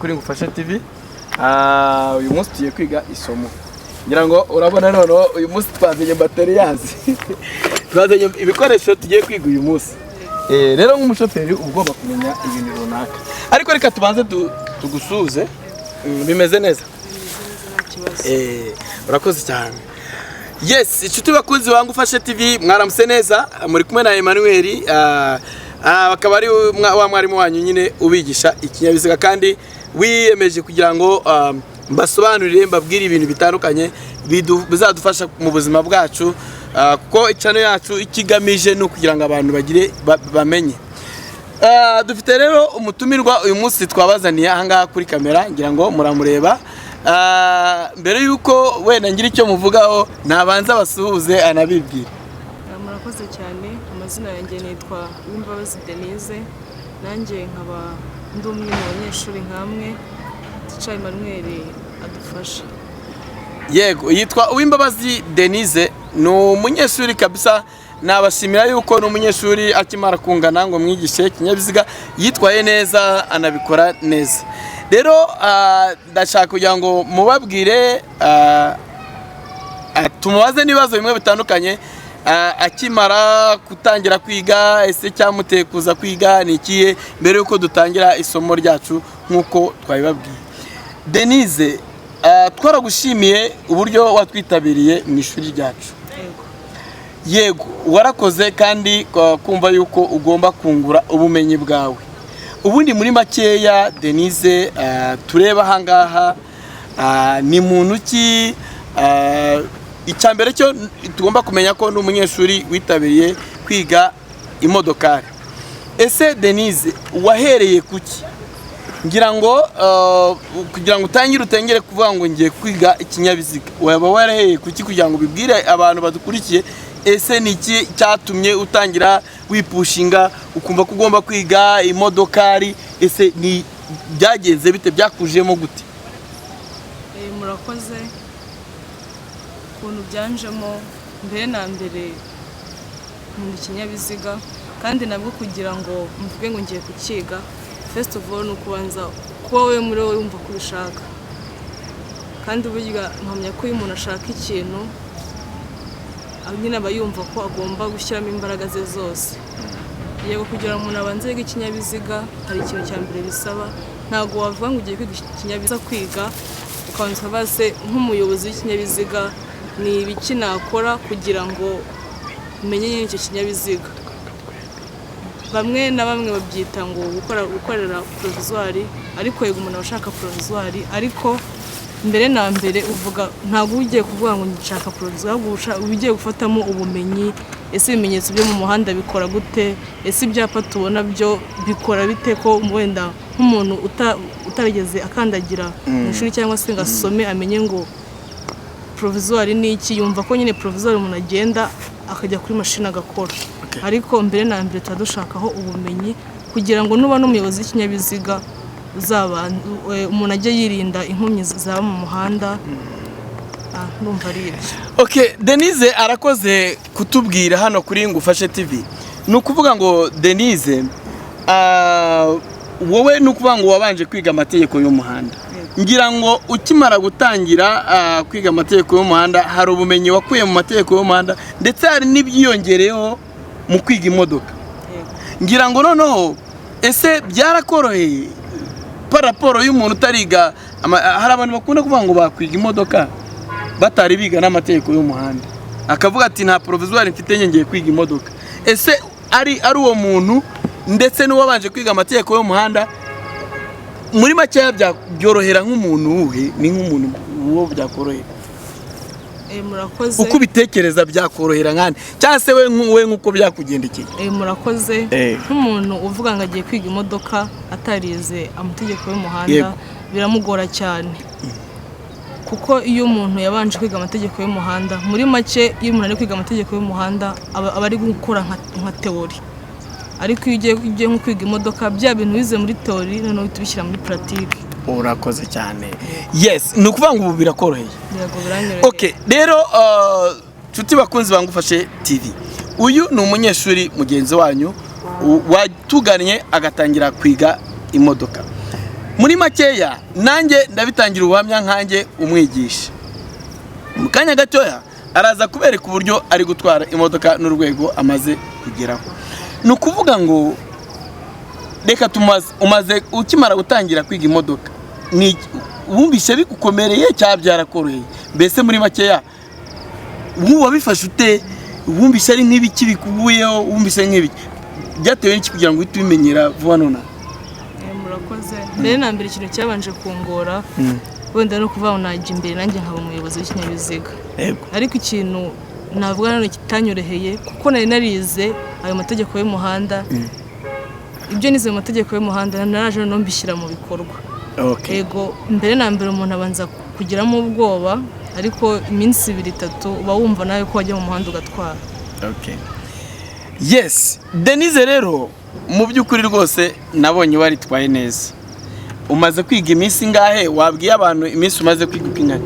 kuri Ngufashe TV. Uyu munsi tugiye kwiga isomo. Ngira ngo urabona none uyu munsi twazanye bateri yazi. Twazanye ibikoresho tugiye kwiga uyu munsi. Rero nk'umushoferi ugomba kumenya ibintu runaka. Ariko reka tubanze tugusuze. Bimeze neza? Urakoze cyane. Yes, inshuti bakunzi ba Ngufashe TV, mwaramutse neza, muri kumwe na Emmanuel, bakaba ari wa mwarimu wanyu nyine ubigisha ikinyabiziga kandi wiyemeje kugira ngo mbasobanurire mbabwire ibintu bitandukanye bizadufasha mu buzima bwacu, kuko icano yacu ikigamije no kugira ngo abantu bagire bamenye. Dufite rero umutumirwa uyu munsi twabazaniye aha ngaha kuri kamera, ngira ngo muramureba. Mbere yuko wenda ngira icyo muvugaho nabanza basuhuze anabibwira. Murakoze cyane, amazina yanjye nitwa Uwimbabazi Denise, nanjye nkaba ndi umwe mu banyeshuri nkamwe Teacher Emmanuel adufasha. Yego, yitwa Uwimbabazi Denise, ni umunyeshuri kabisa. Nabashimira yuko ni umunyeshuri akimara kungana ngo mwigishe ikinyabiziga yitwaye neza, anabikora neza. Rero ndashaka kugira ngo mubabwire, tumubaze n'ibibazo bimwe bitandukanye. Akimara gutangira kwiga, ese cyamuteye kuza kwiga ni ikihe, mbere yuko dutangira isomo ryacu nk'uko twabibabwiye. Denise, twaragushimiye uburyo watwitabiriye mu ishuri ryacu. Yego, warakoze kandi kumva yuko ugomba kungura ubumenyi bwawe. Ubundi muri makeya Denise, tureba aha ngaha, ni muntu ki? Icyambere cyo tugomba kumenya ko n'umunyeshuri witabiriye kwiga imodokari. Ese Denise, wahereye kuki? Ngira ngo kugira ngo utangire kuvuga ngo ngiye kwiga ikinyabiziga, waba warahereye kuki kugira ngo bibwire abantu badukurikiye? Ese niki cyatumye utangira wipushinga ukumva ko ugomba kwiga imodokari? Ese ni byagenze bite, byakujemo gute? Murakoze. Ukuntu byanjemo, mbere na mbere mu kinyabiziga, kandi nabwo kugira ngo mvuge ngo ngiye kukiga, first of all nukubanza kuba we muri wowe wumva ko ubishaka. Kandi burya mpamya ko uyu muntu ashaka ikintu, nyine aba yumva ko agomba gushyiramo imbaraga ze zose. Yego, kugira ngo umuntu abanze yiga ikinyabiziga hari ikintu cya mbere bisaba. Ntabwo wavuga ngo ugiye kwiga ikinyabiziga kwiga ukabanza base nk'umuyobozi w'ikinyabiziga ni ibiki nakora kugira ngo umenye nyine icyo kinyabiziga. Bamwe na bamwe babyita ngo gukorera provisoire, ariko yego umuntu ashaka provisoire, ariko mbere na mbere uvuga ntabwo ugiye kuvuga ngo nshaka provisoire, ugiye gufatamo ubumenyi. Ese ibimenyetso byo mu muhanda bikora gute? Ese ibyapa tubona byo bikora bite, ko wenda nk'umuntu utarigeze akandagira mu ishuri cyangwa se ngasome amenye ngo provisoire ni iki, yumva ko nyine provisoire umuntu agenda akajya kuri mashini agakora. Ariko mbere na mbere turadushakaho ubumenyi kugira ngo nuba n'umuyobozi w'ikinyabiziga umuntu ajye yirinda inkomyi zaba mu muhanda. Numva ari ibyo. Okay, Denise arakoze kutubwira hano kuri Ngufashe TV. Ni ukuvuga ngo Denise, wowe ni ukuvuga ngo wabanje kwiga amategeko y'umuhanda. Ngira ngo ukimara gutangira kwiga amategeko y'umuhanda hari ubumenyi wakuye mu mategeko y'umuhanda, ndetse hari n'ibyiyongereyeho mu kwiga imodoka. Ngira ngo noneho ese byarakoroheye paraporo y'umuntu utariga? Hari abantu bakunda kuvuga ngo bakwiga imodoka batari biga n'amategeko y'umuhanda, akavuga ati nta provisoire mfite ngiye kwiga imodoka. Ese ari uwo muntu ndetse n'uwabanje kwiga amategeko y'umuhanda, muri make byorohera nk'umuntu uhe? Ni nk'umuntu uwo byakorohera? Murakoze. Uko bitekereza byakorohera nkane cyangwa se we nk'uko byakugendekeye? Murakoze. Nk'umuntu uvuga ngo agiye kwiga imodoka atarize amategeko y'umuhanda biramugora cyane, kuko iyo umuntu yabanje kwiga amategeko y'umuhanda, muri make iyo umuntu ari kwiga amategeko y'umuhanda aba ari gukora nka teori. Ariko iyo ugiye nko kwiga imodoka, bya bintu wize muri teori noneho tubishyira muri pratique. Urakoze cyane. Yes, ni ukuvuga ngo ubu birakoroheye. Yego, biranyoroheye. Okay, rero nshuti bakunzi ba Ngufashe TV, uyu ni umunyeshuri mugenzi wanyu watuganye agatangira kwiga imodoka. muri makeya nanjye ndabitangira ubuhamya nkanjye umwigisha. Mu kanya gatoya araza kubereka uburyo ari gutwara imodoka n'urwego amaze kugeraho. Ni ukuvuga ngo reka umaze ukimara gutangira kwiga imodoka ni wumvise bigukomereye cyangwa byarakoroheye? Mbese muri makeya wabifashe ute? Wumvise ari nk'ibiki bikuguyeho? Wumvise nk'ibiki byatewe n'iki kugira ngo uhite ubimenyera vuba none? Murakoze. Mbere na mbere ikintu cyabanje kungora wenda no kuva najya imbere nanjye nkaba umuyobozi w'ikinyabiziga. Ariko ikintu navuga none kitanyoroheye kuko nari narize ayo mategeko y'umuhanda. Ibyo nize mu mategeko y'umuhanda naraje no mbishyira mu bikorwa. Yego, mbere na mbere umuntu abanza kugiramo ubwoba, ariko iminsi 2-3 uba wumva nawe ko wajya mu muhanda ugatwara. Yes, Denise rero mu by'ukuri rwose nabonye waritwaye neza. Umaze kwiga iminsi ngahe? Wabwiye abantu iminsi umaze kwiga ukingana?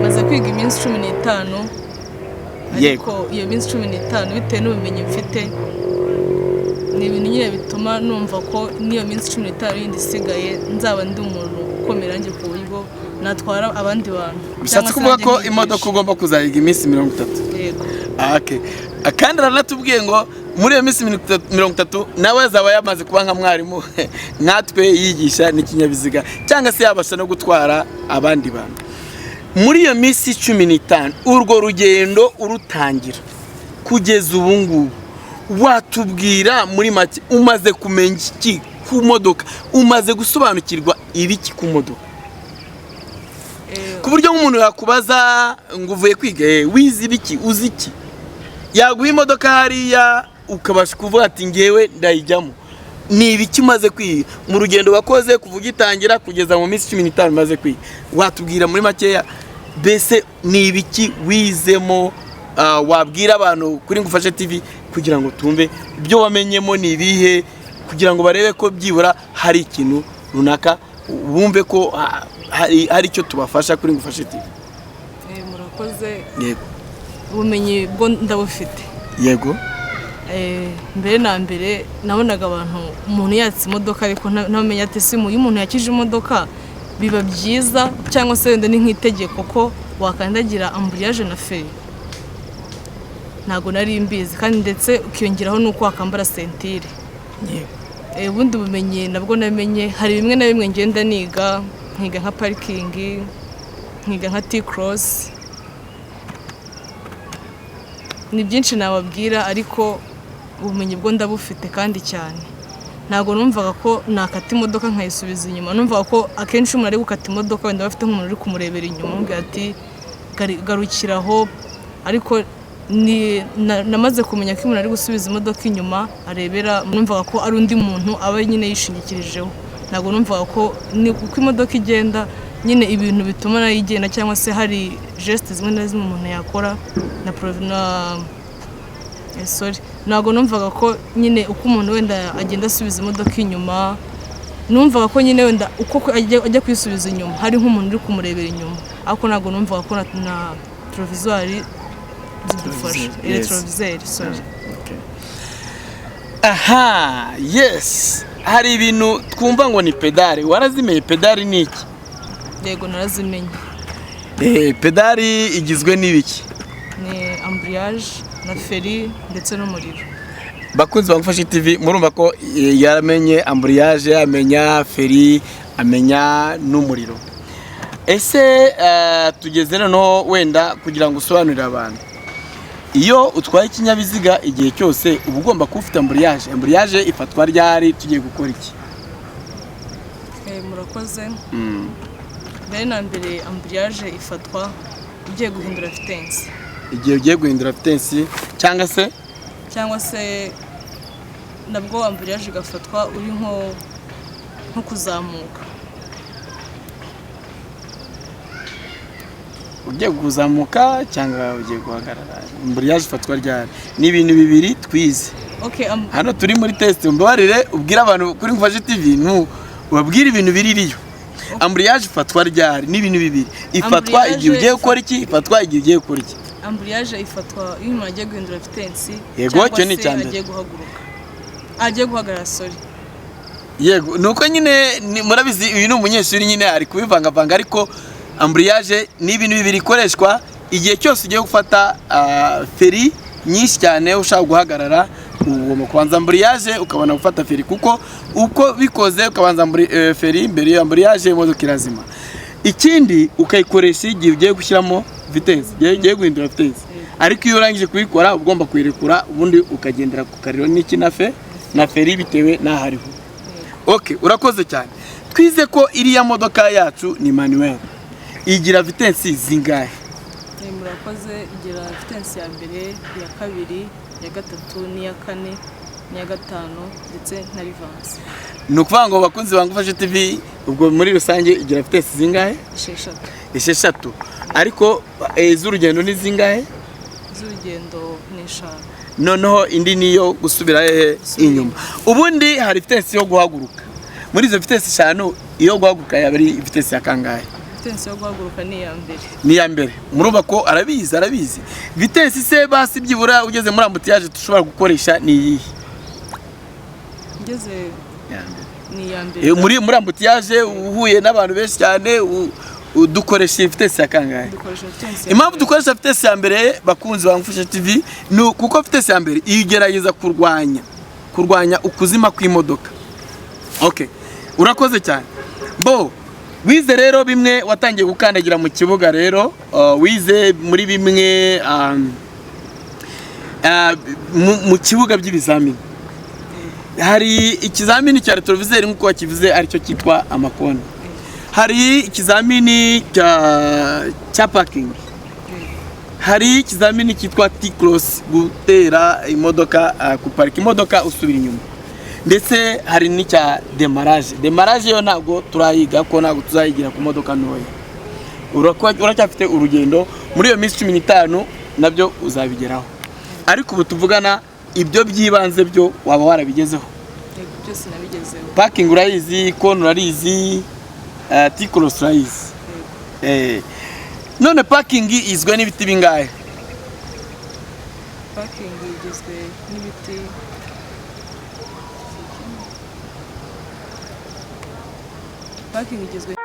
Maze kwiga iminsi 15. Ariko iyo minsi 15 bitewe n'ubumenyi mfite ni ibintu nyine bituma numva ko niyo minsi 15 yindi isigaye nzaba ndi umuntu ukomera njye ku buryo natwara abandi bantu. Bishatse kuvuga ko imodoka ugomba kuzayiga iminsi 30. Yego. Kandi aranatubwiye ngo muri iyo minsi 30 nawe azaba yamaze kuba nka mwarimu natwe yigisha n'ikinyabiziga cyangwa se yabasha no gutwara abandi bantu. Muri iyo minsi 15 urwo rugendo urutangira kugeza ubu ngubu watubwira muri make umaze kumenya iki ku modoka? Umaze gusobanukirwa ibiki ku modoka ku buryo nk'umuntu yakubaza ngo uvuye kwiga wize ibiki, uzi iki? Yaguha imodoka hariya ukabasha kuvuga ati ngewe ndayijyamo. Ni ibiki umaze kwiga mu rugendo wakoze kuva ugitangira kugeza mu minsi 15 umaze kwiga? Watubwira muri makeya bese ni ibiki wizemo? Wabwira abantu kuri Ngufashe TV kugira ngo tumve ibyo wamenyemo ni ibihe, kugira ngo barebe ko byibura hari ikintu runaka bumve ko hari icyo tubafasha kuri Ngufashe TV. Murakoze. Yego. Ubumenyi bwo ndabufite. Yego. Mbere na mbere nabonaga abantu umuntu yatse imodoka ariko ntamenya ati simu y'umuntu yakije imodoka biba byiza cyangwa se wenda ni nk'itegeko ko wakandagira amburiyaje na feri. Ntago nari mbizi kandi ndetse ukiyongeraho nuko wakambara sentire. Ubundi bumenye nabwo namenye hari bimwe na bimwe ngenda niga nka parking, nkiga nka T-cross. Ni byinshi nababwira ariko ubumenyi bwo ndabufite kandi cyane. Ntago numvaga ko nakata imodoka nkayisubiza inyuma. Numvaga ko akenshi umuntu ari gukata imodoka wenda bafite nk'umuntu uri kumurebera inyuma mbwira ati garukiraho, ariko namaze kumenya ko umuntu ari gusubiza imodoka inyuma arebera. Numvaga ko ari undi muntu aba nyine yishingikirijeho. Ntago numvaga ko ni kuko imodoka igenda nyine ibintu bituma nayo igenda cyangwa se hari gestes zimwe na zimwe umuntu yakora ntago numvaga ko nyine uko umuntu wenda agenda asubiza imodoka inyuma, numvaga ko nyine wenda uko ajya kwisubiza inyuma hari nk'umuntu uri kumurebera inyuma, ariko ntago numvaga ko na provisoire zidufasha retroviseur. Yes, hari ibintu twumva ngo ni pedale. Warazimeye pedale ni iki? Yego, narazimenye. Pedale igizwe n'ibiki? Ni ambriage na feri ndetse n'umuriro. Bakunzi ba Ngufashe TV murumva ko yaramenye ambriage, amenya feri, amenya n'umuriro. Ese tugeze no wenda kugira ngo usobanurire abantu, iyo utwaye ikinyabiziga igihe cyose uba ugomba kuba ufite ambriage. Ambriage ifatwa ryari? Tugiye gukora iki? Murakoze. Mbere na mbere ambriage ifatwa ugiye guhindura vitesse. Igihe ugiye guhindura vitesse cyangwa se nabwo ambriage igafatwa uri nko kuzamuka. Ugiye kuzamuka cyangwa ugiye guhagarara? Ambriage ifatwa ryari? Ni ibintu bibiri twize. Hano turi muri test. Mbabarire ubwira abantu kuri Ngufashe TV ubabwira ibintu biririyo. Ambriage ifatwa ryari? Ni ibintu bibiri. Ifatwa igihe ugiye gukora iki? Ifatwa igihe ugiye gukora iki? Ambriage ifatwa iyo umuntu agiye guhindura vitesse. Yego, cyo ni cyane. Agiye guhagarara. yego nuko nyine murabizi uyu ni umunyeshuri nyine ari kubivangavanga, ariko ambriyage ni ibintu bibiri ikoreshwa igihe cyose ugiye gufata feri nyinshi cyane ushaka guhagarara, ugomba kubanza ambriyage ukabona gufata feri, kuko uko bikoze ukabanza feri mbere ya ambriyage imodoka irazima. Ikindi ukayikoresha igihe ugiye gushyiramo vitesse, ugiye guhindura vitesse, ariko iyo urangije kuyikora ugomba kuyirekura ubundi ukagendera ku kariro n'iki na feri bitewe n'ahariho. Okay, urakoze cyane. Twize ko iriya modoka yacu ni manuel, igira vitesse zingahe? Murakoze, igira vitesse ya mbere, ya kabiri, ya gatatu, n'iya kane, n'iya gatanu ndetse na reverse. Ni ukuvuga ngo bakunzi bangufashe TV ubwo muri rusange igira vitesse zingahe? Esheshatu. Ariko z'urugendo ni zingahe? Z'urugendo ni 5. Noneho indi niyo gusubira inyuma. Ubundi hari vitesse yo guhaguruka. Muri izo vitesse 5 iyo guhaguruka yaba ari vitesse ya kangahe? Vitesse yo guhaguruka ni iya mbere. Ni iya mbere. Murumva ko arabizi. Vitesse se basi byibura ugeze muri ambutiyaje tushobora gukoresha ni iyi. Ugeze ni iya mbere. Muri ambutiyaje uhuye n'abantu benshi cyane dukoresha vitesse ya kangahe? Impamvu dukoresha vitesse ya mbere bakunzi bangufashe TV ni kuko vitesse ya mbere igerageza kurwanya ukuzima kw'imodoka. Okay, urakoze cyane. Bo wize rero bimwe watangiye gukandagira mu kibuga rero, wize muri bimwe mu kibuga by'ibizamini. Hari ikizamini cya retroviseur nk'uko wakivuze aricyo cyitwa amakona. Hari ikizamini cya parking. Hari ikizamini cyitwa T-cross, gutera imodoka, kuparika imodoka usubira inyuma. Ndetse hari n'icya demarrage. Demarrage yo ntabwo turayiga ko ntabwo tuzayigira ku modoka ntoya. Uracyafite urugendo muri iyo minsi 15 nabyo uzabigeraho. Ariko ubu tuvugana ibyo byibanze byo waba warabigezeho. Yego, byose nabigezeho. Parking urayizi, kona urayizi, T-cross urayizi. None parking izwe n'ibiti bingahe? Parking igizwe n'ibiti igizwe